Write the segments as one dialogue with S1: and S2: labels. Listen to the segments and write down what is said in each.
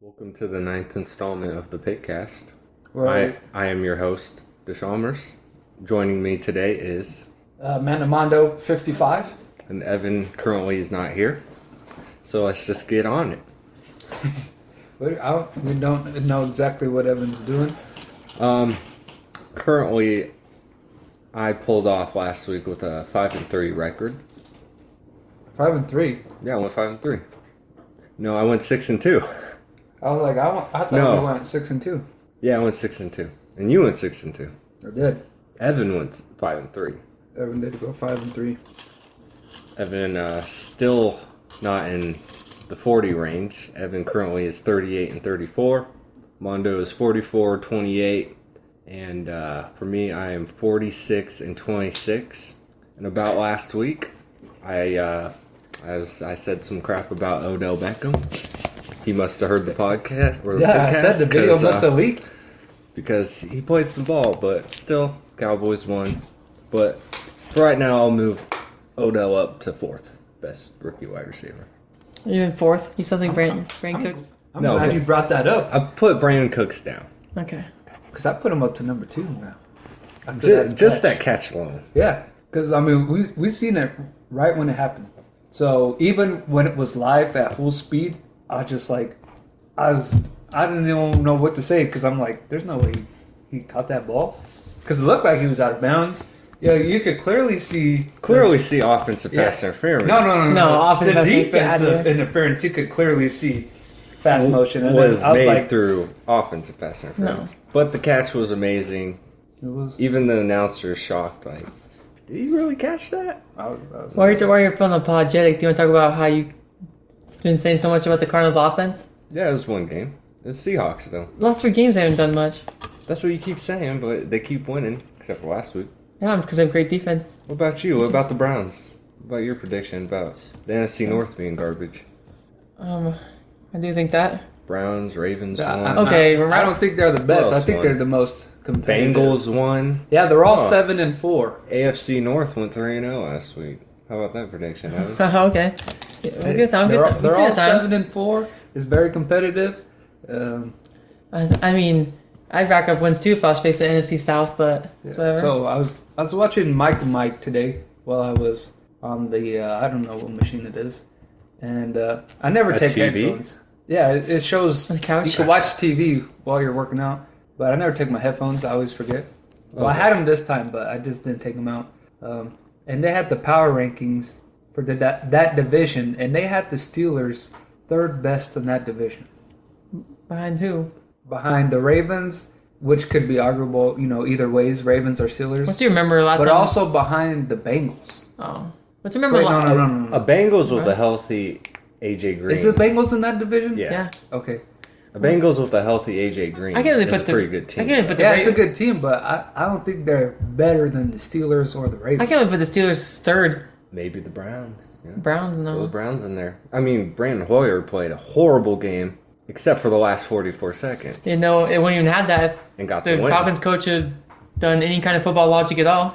S1: Welcome to the 9th installment of the Pickcast.
S2: Right.
S1: I am your host, Deshalmers. Joining me today is...
S2: Manamando 55.
S1: And Evan currently is not here. So let's just get on it.
S2: We don't know exactly what Evan's doing.
S1: Currently, I pulled off last week with a 5-3 record.
S2: 5-3.
S1: Yeah, I went 5-3. No, I went 6-2.
S2: I was like, I thought
S1: No.
S2: we went 6-2.
S1: Yeah, I went 6-2. And you went 6-2.
S2: I did.
S1: Evan went 5-3.
S2: Evan did go 5-3.
S1: Evan still not in the 40 range. Evan currently is 38-34. Mondo is 44-28. And for me, I am 46-26. And about last week, I said some crap about Odell Beckham. He must have heard the podcast. Or the
S2: I said the video must have leaked.
S1: Because he played some ball, but still, Cowboys won. But for right now, I'll move Odell up to 4th. Best rookie wide receiver.
S3: You're in 4th? You still think Brandon Cooks?
S2: I'm glad you brought that up.
S1: I put Brandon Cooks down.
S3: Okay.
S2: Because I put him up to number 2 now.
S1: Just that catch alone.
S2: Yeah. Because, I mean, we seen it right when it happened. So even when it was live at full speed, I just like, I didn't even know what to say because I'm like, there's no way he caught that ball. Because it looked like he was out of bounds. Yeah, you could clearly see
S1: Offensive pass interference.
S2: No,
S3: offensive
S2: the
S3: pass
S2: defensive interference, you could clearly see fast motion. And
S1: was
S2: I was
S1: made
S2: like,
S1: through offensive pass interference.
S3: No.
S1: But the catch was amazing.
S2: it was.
S1: Even the announcer is shocked. Like, did you really catch that?
S2: I was
S3: While you're feeling apologetic, do you want to talk about how you've been saying so much about the Cardinals' offense?
S1: Yeah, it was one game. It's Seahawks, though.
S3: Last 3 games, they haven't done much.
S1: That's what you keep saying, but they keep winning, except for last week.
S3: Yeah, because they have great defense.
S1: What about you? What about the Browns? What about your prediction about the NFC North being garbage?
S3: I do think that.
S1: Browns, Ravens
S2: I
S1: won.
S3: Okay,
S2: I don't think they're the best. I
S1: else
S2: think
S1: won?
S2: they're the most competitive.
S1: Bengals won.
S2: Yeah, they're all
S1: Oh.
S2: 7-4.
S1: AFC North went 3-0 last week. How about that prediction, Evan?
S3: Okay. Yeah, good time.
S2: They're,
S3: Good time.
S2: they're
S3: We
S2: all
S3: see the time.
S2: 7-4. It's very competitive.
S3: I mean, I'd rack up wins too if I was facing the NFC South, but it's whatever.
S2: So I was watching Mike today while I was on the I don't know what machine it is, and I never
S1: A
S2: take
S1: TV?
S2: headphones. Yeah, it shows
S3: On the couch?
S2: you can watch TV while you're working out, but I never take my headphones. I always forget. Well, I
S1: Okay.
S2: had them this time, but I just didn't take them out. And they had the power rankings for that division, and they had the Steelers 3rd best in that division,
S3: Behind who?
S2: behind the Ravens, which could be arguable, either ways, Ravens or Steelers.
S3: What do you remember last
S2: But
S3: time?
S2: also behind the Bengals.
S3: Oh. Let's remember
S2: Wait,
S3: last
S2: no.
S1: A Bengals with a healthy AJ Green.
S2: Is the Bengals in that division?
S1: Yeah.
S3: Yeah.
S2: Okay.
S1: A Bengals with a healthy AJ Green.
S3: I can't really
S1: is
S3: put
S1: a
S3: the
S1: pretty good team.
S3: I can't put the
S2: Yeah, it's a
S3: Ra-
S2: good team, but I don't think they're better than the Steelers or the Ravens.
S3: I can't really put the Steelers 3rd.
S1: Maybe the Browns. Yeah.
S3: Browns,
S1: Throw
S3: no.
S1: the Browns in there. I mean, Brandon Hoyer played a horrible game, except for the last 44 seconds.
S3: You know, it wouldn't even have that
S1: And got
S3: if
S1: the
S3: the
S1: win.
S3: Falcons coach had done any kind of football logic at all.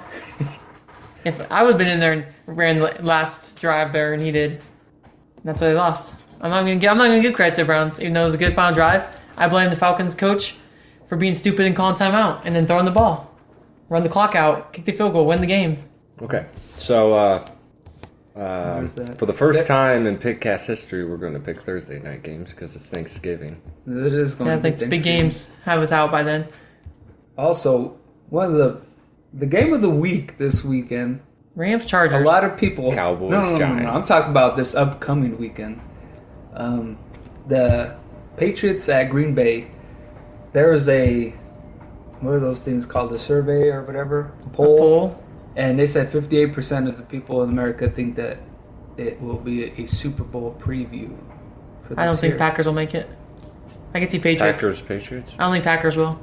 S3: If I would have been in there and ran last drive there, and he did, that's why they lost. I'm not gonna give credit to the Browns, even though it was a good final drive. I blame the Falcons coach for being stupid and calling timeout and then throwing the ball, run the clock out, kick the field goal, win the game.
S1: Okay. So,
S2: Where's that?
S1: for the first time in Pickcast history, we're going to pick Thursday night games because it's Thanksgiving.
S2: It is going
S3: Yeah, I
S2: to be
S3: think big
S2: Thanksgiving.
S3: games have us out by then.
S2: Also, one of the game of the week this weekend.
S3: Rams, Chargers.
S2: A lot of people.
S1: Cowboys,
S2: No.
S1: Giants.
S2: I'm talking about this upcoming weekend. The Patriots at Green Bay. There was what are those things called? A survey or whatever? A
S3: poll.
S2: And they said 58% of the people in America think that it will be a Super Bowl preview for this
S3: I don't think
S2: year.
S3: Packers will make it. I can see Patriots.
S1: Patriots.
S3: I don't think Packers will.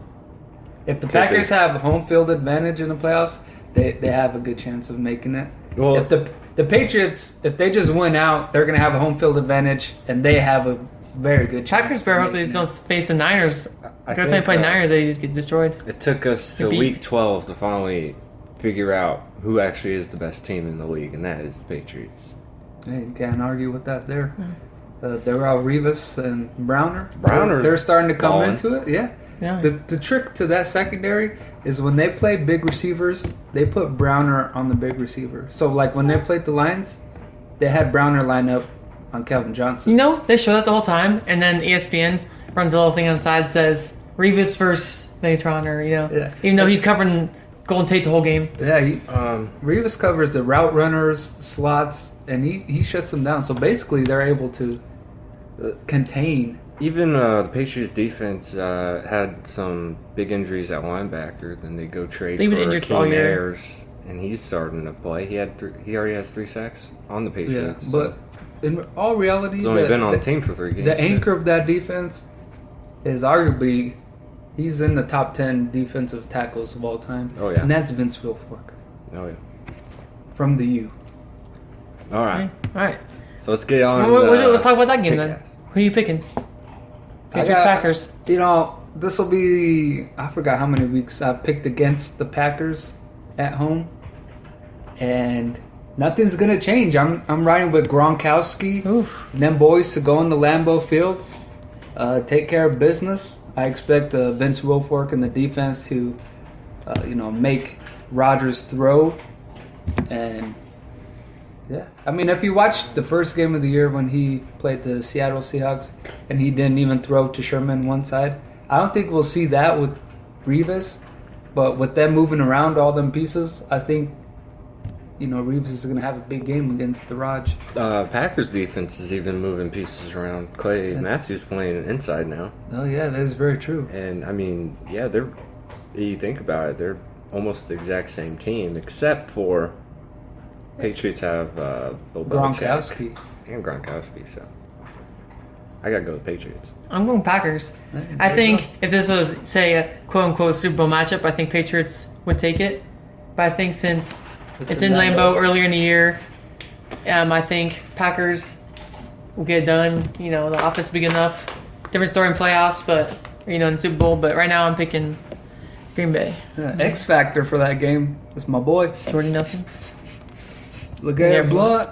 S2: If the
S1: Could
S2: Packers
S1: be.
S2: have home field advantage in the playoffs, they have a good chance of making it.
S1: Well-
S2: if the Patriots, if they just win out, they're going to have a home field advantage, and they have a very good chance.
S3: Packers
S2: of
S3: better hope
S2: making
S3: they don't face the Niners.
S1: I
S3: Every time
S1: think,
S3: they play
S1: uh,
S3: Niners, they just get destroyed.
S1: It took us to
S3: Could be.
S1: week 12 to finally figure out who actually is the best team in the league, and that is the Patriots.
S2: Hey, you can't argue with that there. Darrell Rivas and Browner.
S1: Browner
S2: They're starting to come
S1: balling.
S2: into it. Yeah.
S3: Yeah.
S2: The trick to that secondary is when they play big receivers, they put Browner on the big receiver. So like when they played the Lions, they had Browner line up on Calvin Johnson.
S3: You know, they show that the whole time, and then ESPN runs a little thing on the side that says Revis versus Megatron, or
S2: Yeah.
S3: even though he's covering Golden Tate the whole game.
S2: Yeah, Rivas covers the route runners, slots, and he shuts them down. So basically, they're able to contain.
S1: Even the Patriots defense had some big injuries at linebacker. Then they go trade
S3: They've been
S1: for
S3: injured all
S1: Akeem
S3: year.
S1: Ayers, and he's starting to play. He already has 3 sacks on the
S2: Yeah,
S1: Patriots.
S2: but in all reality,
S1: he's only been on the team for 3 games.
S2: The anchor of that defense is arguably he's in the top 10 defensive tackles of all time.
S1: Oh, yeah.
S2: And that's Vince Wilfork
S1: Oh yeah.
S2: from the U.
S1: All right.
S3: All right.
S1: So let's get on.
S3: Let's talk about that game then.
S1: Pickcast.
S3: Who are you picking? Patriots, Packers.
S2: This will be, I forgot how many weeks I've picked against the Packers at home. And nothing's going to change. I'm riding with Gronkowski.
S3: Oof.
S2: And them boys to go in the Lambeau Field, take care of business. I expect Vince Wilfork and the defense to, make Rodgers throw. And, yeah. I mean, if you watched the first game of the year when he played the Seattle Seahawks and he didn't even throw to Sherman one side, I don't think we'll see that with Revis. But with them moving around all them pieces, I think, Revis is going to have a big game against the Raj.
S1: Packers defense is even moving pieces around. Clay Matthews playing inside now.
S2: Oh, yeah, that is very true.
S1: And, I mean, yeah, you think about it, they're almost the exact same team, except for Patriots have Bill Belichick
S2: Gronkowski.
S1: and Gronkowski, so I got to go with Patriots.
S3: I'm going Packers.
S2: There
S3: I
S2: you
S3: think
S2: go.
S3: if this was, say, a quote-unquote Super Bowl matchup, I think Patriots would take it. But I think since it's in Lambeau earlier in the year, I think Packers will get it done. The offense will be good enough. Different story in playoffs, but, in the Super Bowl. But right now I'm picking Green Bay.
S2: X Factor for that game is my boy.
S3: Jordan Nelson.
S2: Look at
S3: Yeah,
S2: Blunt.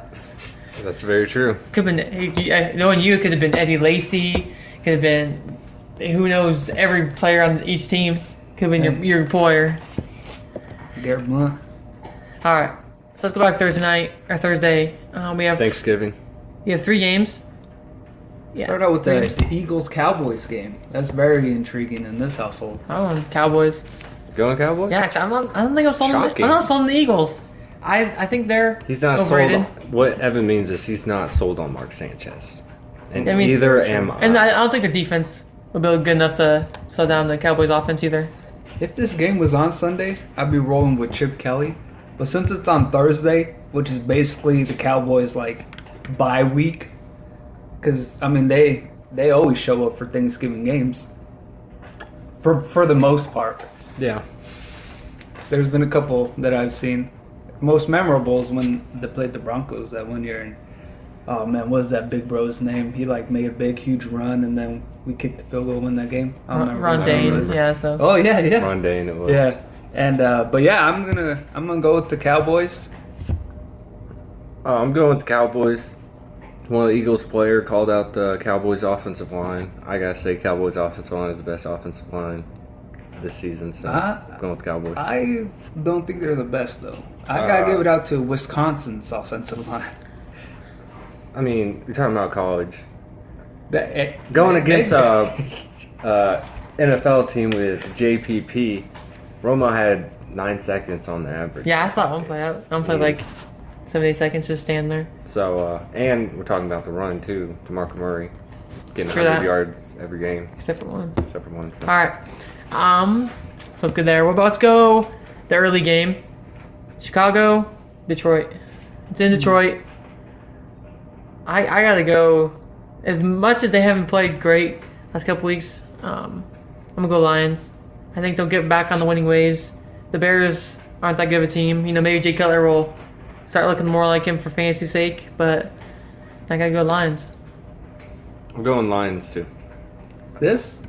S1: That's very true.
S3: Could have been, knowing you, could have been Eddie Lacy. Could have been, who knows, every player on each team. Could have been your employer.
S2: Garrett Blunt.
S3: All right, so let's go back Thursday. We have
S1: Thanksgiving.
S3: 3 games. Yeah,
S2: Start out with
S3: 3 games.
S2: the Eagles-Cowboys game. That's very intriguing in this household.
S3: I'm on Cowboys.
S1: Going Cowboys?
S3: Yeah, actually, I don't think I'm sold.
S1: Shocking.
S3: I'm not sold on the Eagles. I think they're
S1: He's not
S3: overrated.
S1: sold. What Evan means is he's not sold on Mark Sanchez. And
S3: That means-
S1: neither am I.
S3: And I don't think the defense will be good enough to slow down the Cowboys' offense either.
S2: If this game was on Sunday, I'd be rolling with Chip Kelly. But since it's on Thursday, which is basically the Cowboys' bye week, because they always show up for Thanksgiving games. For the most part,
S1: Yeah.
S2: there's been a couple that I've seen. Most memorable is when they played the Broncos that one year, and oh man, what was that big bro's name? He made a big huge run, and then we kicked the field goal to win that game. I don't remember
S3: Ron
S2: his name
S3: Dane,
S2: was.
S3: yeah. So
S2: Oh yeah.
S1: Ron Dane it was.
S2: Yeah, and but yeah, I'm gonna go with the Cowboys.
S1: I'm going with the Cowboys. One of the Eagles player called out the Cowboys offensive line. I gotta say Cowboys offensive line is the best offensive line this season, so I'm going with the Cowboys.
S2: I don't think they're the best though. I gotta give it out to Wisconsin's offensive line.
S1: I mean, you're talking about college.
S2: Going
S1: against NFL team with JPP, Romo had 9 seconds on the average.
S3: yeah, I saw one play. One play was like 7-8 seconds just standing there.
S1: So, and we're talking about the run too, to Mark Murray, getting
S3: True
S1: 100
S3: that.
S1: yards every game,
S3: Except for one.
S1: except for one. So.
S3: All right. So let's go there. Let's go the early game. Chicago, Detroit. It's in Detroit. I gotta go. As much as they haven't played great last couple weeks, I'm gonna go Lions. I think they'll get back on the winning ways. The Bears aren't that good of a team. Maybe Jay Cutler will start looking more like him for fantasy's sake, but I gotta go Lions.
S1: I'm going Lions too.
S2: This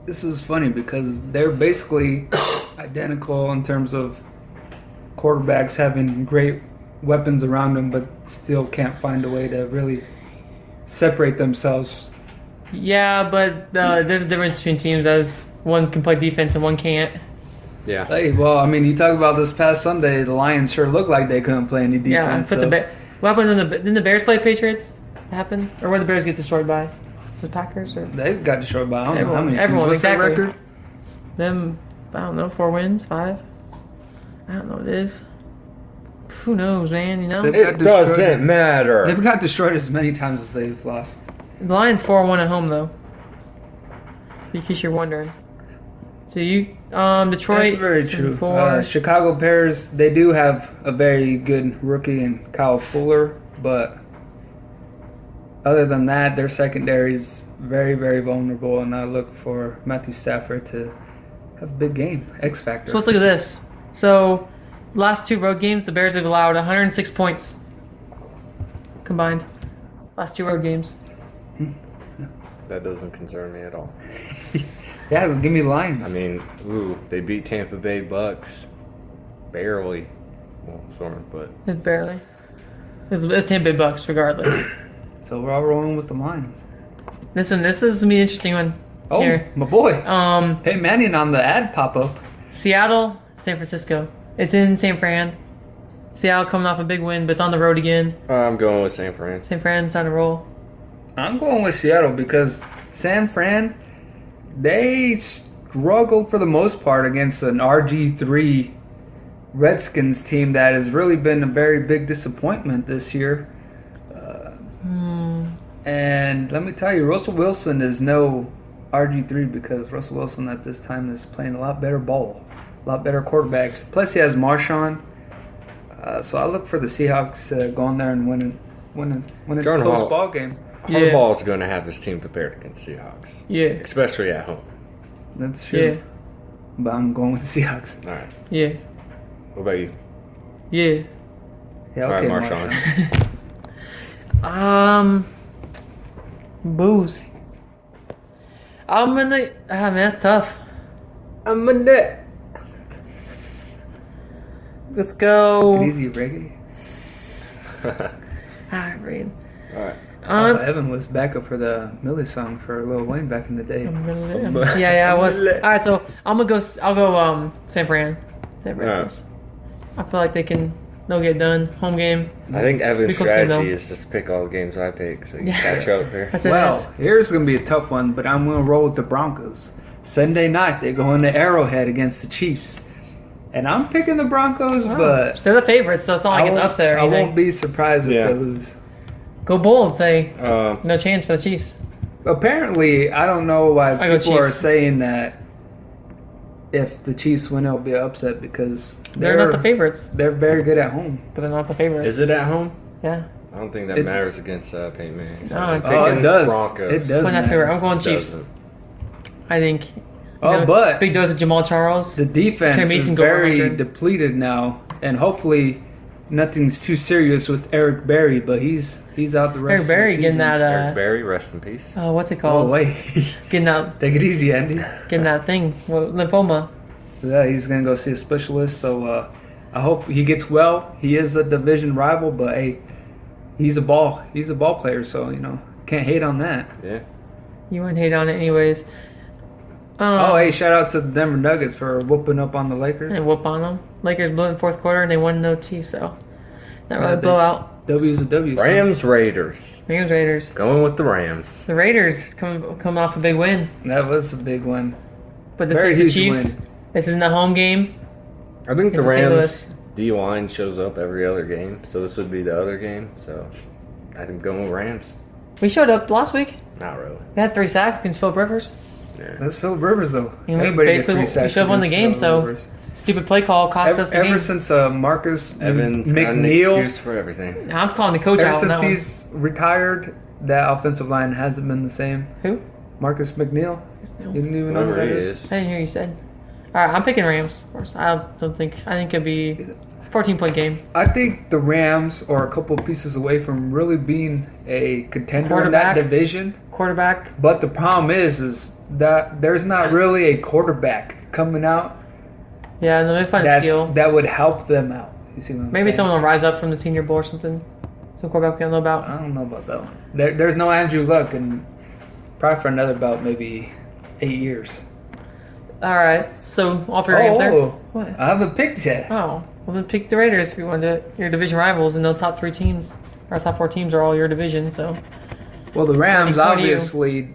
S2: is funny because they're basically identical in terms of quarterbacks having great weapons around them, but still can't find a way to really separate themselves.
S3: Yeah, but there's a difference between teams as one can play defense and one can't.
S1: Yeah.
S2: Hey, well, I mean, you talk about this past Sunday, the Lions sure looked like they couldn't play any defense.
S3: Yeah, but what happened didn't the Bears play Patriots? That happened? Or where the Bears get destroyed by? Was it Packers? Or
S2: they got destroyed by, I don't know how many
S3: everyone,
S2: teams. What's their
S3: exactly.
S2: record?
S3: Them, I don't know, 4 wins, 5? I don't know what it is. Who knows, man, you know?
S2: They've
S1: It doesn't matter.
S2: They've got destroyed as many times as they've lost.
S3: The Lions 4-1 at home, though. So in case you're wondering. So Detroit.
S2: That's very true.
S3: 4.
S2: Chicago Bears, they do have a very good rookie in Kyle Fuller, but other than that, their secondary is very, very vulnerable, and I look for Matthew Stafford to have a big game. X factor.
S3: So let's look at this. So last 2 road games, the Bears have allowed 106 points combined. Last 2 road games.
S1: That doesn't concern me at all.
S2: Yeah, give me Lions.
S1: I mean, they beat Tampa Bay Bucks barely. Well, sort of, but
S3: It's barely. It's Tampa Bay Bucks, regardless.
S2: So we're all rolling with the Lions.
S3: This is gonna be an interesting one.
S2: Oh,
S3: Here.
S2: my boy.
S3: Hey
S2: Manning on the ad pop-up.
S3: Seattle, San Francisco. It's in San Fran. Seattle coming off a big win, but it's on the road again.
S1: I'm going with San Fran.
S3: San Fran's on a roll.
S2: I'm going with Seattle because San Fran, they struggled for the most part against an RG3 Redskins team that has really been a very big disappointment this year. And let me tell you, Russell Wilson is no RG3 because Russell Wilson at this time is playing a lot better ball, a lot better quarterback. Plus he has Marshawn. So I look for the Seahawks to go in there and win a close ball game.
S1: Harbaugh's going to have his team prepared against Seahawks.
S3: Yeah.
S1: Especially at home.
S2: That's true.
S3: Yeah.
S2: But I'm going with the Seahawks.
S1: All right.
S3: Yeah.
S1: What about you?
S3: Yeah.
S2: Yeah,
S1: All right,
S2: okay,
S1: Marshawn.
S3: Booze. I'm gonna. Man, that's tough.
S1: I'm a net.
S3: Let's go.
S2: Take it easy, reggae.
S3: Rain.
S1: All right.
S2: Evan was backup for the Millie song for Lil Wayne back in the day.
S3: Yeah, I was. All right, so I'll go San Fran. San Fran.
S1: Alright.
S3: I feel like they'll get done. Home game.
S1: I think Evan's
S3: Be close game,
S1: strategy
S3: though.
S1: is just pick all the games I pick so you
S3: Yeah.
S1: can catch up here.
S3: That's it.
S2: Well, here's going to be a tough one, but I'm going to roll with the Broncos. Sunday night, they go into Arrowhead against the Chiefs. And I'm picking the Broncos, but
S3: They're the favorites, so it's not like it's upset or
S2: I
S3: anything.
S2: won't be surprised
S1: Yeah.
S2: if they lose.
S3: Go bold. Say
S1: Uh,
S3: no chance for the Chiefs.
S2: Apparently, I don't know why
S3: I go
S2: people are
S3: Chiefs.
S2: saying that if the Chiefs win, it'll be an upset because
S3: They're not the favorites,
S2: They're very good at home.
S3: but they're not the favorites.
S1: is it at home?
S3: Yeah.
S1: I don't think that matters against Peyton Manning. So
S3: No,
S1: I'm
S3: it's-
S1: taking
S2: Oh, it does.
S1: Broncos.
S2: It does.
S3: Why not favorite? I'm going
S1: It
S3: Chiefs.
S1: doesn't.
S3: I think.
S2: But
S3: big dose of Jamal Charles.
S2: the defense
S3: Cam
S2: is
S3: Mason go
S2: very
S3: 100.
S2: depleted now, and hopefully nothing's too serious with Eric Berry, but he's out the rest
S3: Eric
S2: of
S3: Berry
S2: the
S3: getting
S2: season.
S3: that.
S1: Eric Berry, rest in peace.
S3: What's it
S2: Oh
S3: called?
S2: wait,
S3: Getting that.
S2: take it easy, Andy.
S3: Getting that thing. Lymphoma.
S2: Yeah, he's gonna go see a specialist. So I hope he gets well. He is a division rival, but hey, he's a ball player. So can't hate on that.
S1: Yeah.
S3: You wouldn't hate on it anyways.
S2: Hey, shout out to the Denver Nuggets for whooping up on the Lakers.
S3: And whoop on them. Lakers blew in the fourth quarter and they won in OT, so not really a blowout.
S2: W's a W. son.
S1: Rams, Raiders.
S3: Rams, Raiders.
S1: Going with the Rams.
S3: The Raiders coming off a big win,
S2: That was a big one.
S3: but this
S2: Very
S3: is the
S2: huge
S3: Chiefs.
S2: win.
S3: This isn't a home game.
S1: I think the
S3: It's in St.
S1: Rams
S3: Louis.
S1: D-line shows up every other game, so this would be the other game. So I think going with Rams.
S3: We showed up last week.
S1: Not really.
S3: We had 3 sacks against Philip Rivers.
S1: Yeah.
S2: That's Philip Rivers, though.
S3: And we
S2: Everybody gets
S3: basically-
S2: 3
S3: we
S2: sacks.
S3: should have won the
S2: against
S3: game,
S2: Phillip
S3: so-
S2: Rivers.
S3: Stupid play call cost us the
S2: Ever
S3: game.
S2: since Marcus
S1: Evans got an
S2: McNeil,
S1: excuse for everything.
S3: I'm calling the coach
S2: ever
S3: out on that
S2: since
S3: one.
S2: he's retired, that offensive line hasn't been the same.
S3: Who?
S2: Marcus McNeil. You didn't even know who
S1: Whoever
S2: that
S1: he
S2: is.
S1: is.
S3: I didn't hear you said. All right, I'm picking Rams. Of course, I think it'd be 14-point game.
S2: I think the Rams are a couple pieces away from really being a contender in that
S3: Quarterback.
S2: division.
S3: Quarterback.
S2: But the problem is that there's not really a quarterback coming out
S3: Yeah, and then we find a steal.
S2: that would help them out. You see what I'm
S3: Maybe
S2: saying?
S3: someone will rise up from the Senior Bowl or something. Some quarterback we don't know about.
S2: I don't know about that one. There's no Andrew Luck, and probably for another about maybe 8 years.
S3: All right. So all three Rams there. What?
S2: I haven't picked yet.
S3: Oh, well then pick the Raiders if you want to. Your division rivals, and the top 3 teams, or top 4 teams, are all your division. So.
S2: Well, the Rams
S3: 20-20.
S2: obviously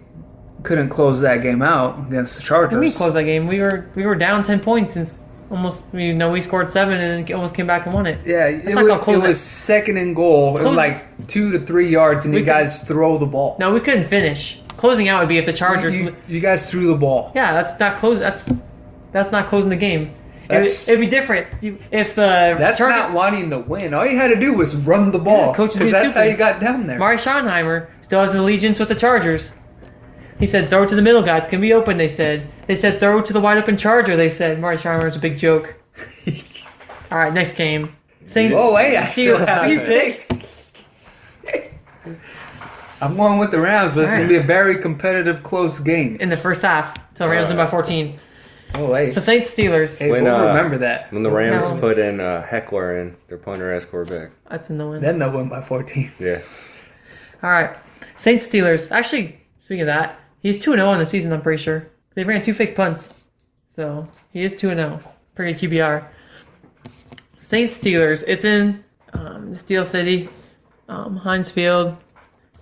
S2: couldn't close that game out against the Chargers.
S3: We closed that game. We were down 10 points since almost. We scored 7 and almost came back and won it.
S2: Yeah, it was second and goal. It was like 2 to 3 yards, and you guys throw the ball.
S3: No, we couldn't finish. Closing out would be if the Chargers.
S2: You guys threw the ball.
S3: Yeah, that's not close. That's not closing the game. It'd be different if the
S2: That's
S3: Chargers,
S2: not wanting to win. All you had to do was run the ball.
S3: Yeah, coach is
S2: because that's
S3: stupid.
S2: how you got down there.
S3: Mari Schottenheimer still has an allegiance with the Chargers. He said, "Throw it to the middle guy. It's gonna be open." They said, "Throw it to the wide open Charger." They said, "Mari Schottenheimer's a big joke." All right, next game. Saints.
S2: Oh wait, I still have you picked. I'm going with the Rams, but it's going to be a very competitive, close game.
S3: In the first half, till Rams win by 14.
S2: Oh, wait.
S3: So Saints Steelers.
S2: Hey, we'll remember that.
S1: When the Rams put in Heckler in, their punter as quarterback.
S3: That's when they'll win.
S2: Then they'll win by 14.
S1: Yeah.
S3: All right. Saints Steelers. Actually, speaking of that, he's 2-0 in the season, I'm pretty sure. They ran 2 fake punts. So he is 2-0. Pretty good QBR. Saints Steelers. It's in Steel City, Heinz Field.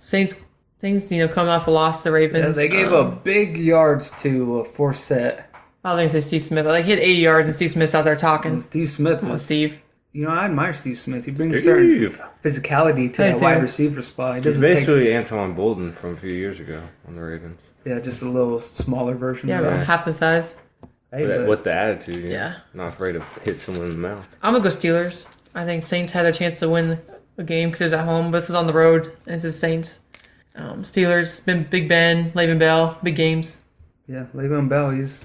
S3: Saints, coming off a loss to the Ravens.
S2: Yeah, they gave up big yards to Forsett.
S3: I don't think say Steve Smith. Like, he had 80 yards, and Steve Smith's out there talking.
S2: And Steve Smith.
S3: Come on, Steve.
S2: You know, I admire Steve Smith. He brings a certain physicality to that wide receiver spot.
S1: He's basically Antoine Bolden from a few years ago on the Ravens.
S2: Yeah, just a little smaller version.
S3: Yeah, about half the size.
S1: Hey, with the attitude,
S3: yeah.
S1: Not afraid to hit someone in the mouth.
S3: I'm going to go Steelers. I think Saints had a chance to win a game because it was at home, but this is on the road, and this is Saints. Steelers, Big Ben, Le'Veon Bell, big games.
S2: Yeah, Le'Veon Bell, he's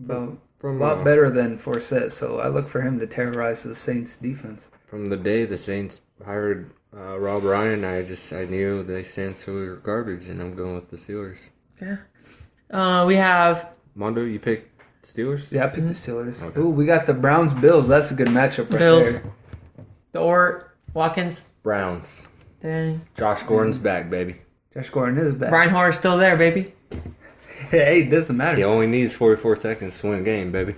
S2: about a lot better than Forsett, so I look for him to terrorize the Saints defense.
S1: From the day the Saints hired Rob Ryan, I knew the Saints were garbage, and I'm going with the Steelers.
S3: Yeah. We have...
S1: Mondo, you picked Steelers?
S2: Yeah, I picked the Steelers. Okay. Ooh, we got the Browns-Bills. That's a good matchup right
S3: Bills.
S2: there.
S3: The Ort, Watkins.
S1: Browns.
S3: Dang.
S1: Josh Gordon's back, baby.
S2: Josh Gordon is back.
S3: Reinhardt's still there, baby.
S2: Hey, it doesn't matter.
S1: He only needs 44 seconds to win a game, baby.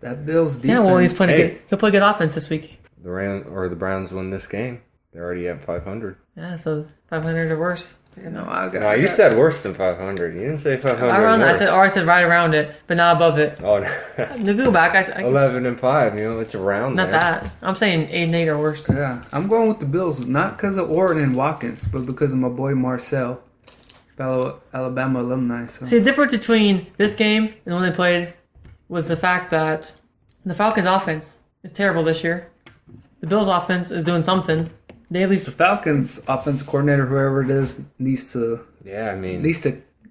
S2: That Bills defense.
S3: Yeah, well, he's playing he'll play good offense this week.
S1: The Browns win this game. They're already at 500.
S3: Yeah, so 500 or worse.
S1: You said worse than 500. You didn't say 500.
S3: I said right around it, but not above it.
S1: Oh no.
S3: The go back.
S1: 11-5. You know, it's around.
S3: Not
S1: there.
S3: that. I'm saying 8-8 or worse.
S2: Yeah, I'm going with the Bills, not because of Orton and Watkins, but because of my boy Marcel, fellow Alabama alumni. So.
S3: See, the difference between this game and the one they played was the fact that the Falcons' offense is terrible this year. The Bills' offense is doing something. They at least
S2: the Falcons' offensive coordinator, whoever it is, needs to.
S1: Yeah, I mean,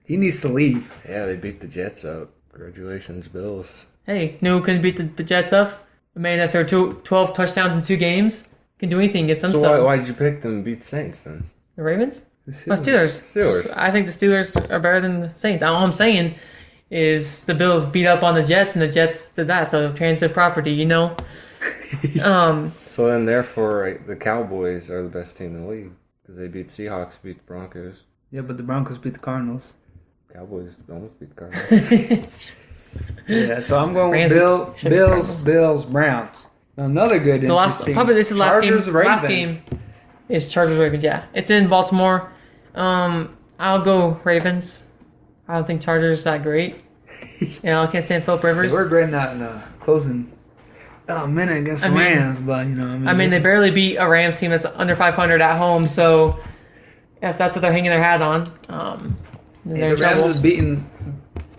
S2: he needs to leave.
S1: Yeah, they beat the Jets up. Congratulations, Bills.
S3: Hey, no one couldn't beat the Jets up. A man that threw 12 touchdowns in 2 games can do anything against them.
S1: So why did you pick them to beat the Saints then?
S3: The Ravens?
S2: The Steelers.
S3: Steelers. I think the Steelers are better than the Saints. All I'm saying is the Bills beat up on the Jets, and the Jets did that. So transitive property, you know.
S1: So then, therefore, the Cowboys are the best team in the league because they beat the Seahawks, beat the Broncos.
S2: Yeah, but the Broncos beat the Cardinals.
S1: Cowboys almost beat the Cardinals.
S2: Yeah, so I'm going with Bills, Browns. Now, another good interesting.
S3: Probably this is last game.
S2: Ravens.
S3: Last game is Chargers Ravens. Yeah, it's in Baltimore. I'll go Ravens. I don't think Chargers that great. I can't stand Philip Rivers.
S2: We're great not in the closing minute against the Rams, but
S3: they barely beat a Rams team that's under 500 at home. So if that's what they're hanging their hat on,
S2: the Rams is beating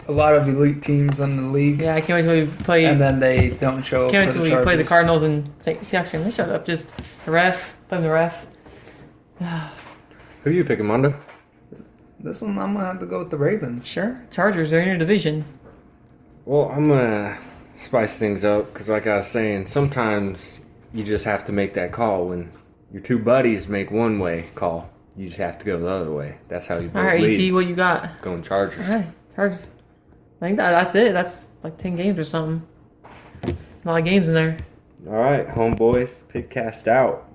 S2: a lot of elite teams in the league.
S3: Yeah, I can't wait till we play.
S2: And then they don't show up.
S3: Can't wait till we play the Cardinals and Seahawks game. They showed up. Just the ref, playing the ref.
S1: Who are you picking, Mondo?
S2: This one, I'm gonna have to go with the Ravens.
S3: Sure, Chargers. They're in your division.
S1: Well, I'm gonna spice things up because, like I was saying, sometimes you just have to make that call when your two buddies make one way call. You just have to go the other way. That's how you build leads.
S3: All right, ET, what you got?
S1: Going Chargers.
S3: All right, Chargers. I think that's it. That's like 10 games or something. It's a lot of games in there.
S1: All right, homeboys. Pickcast out.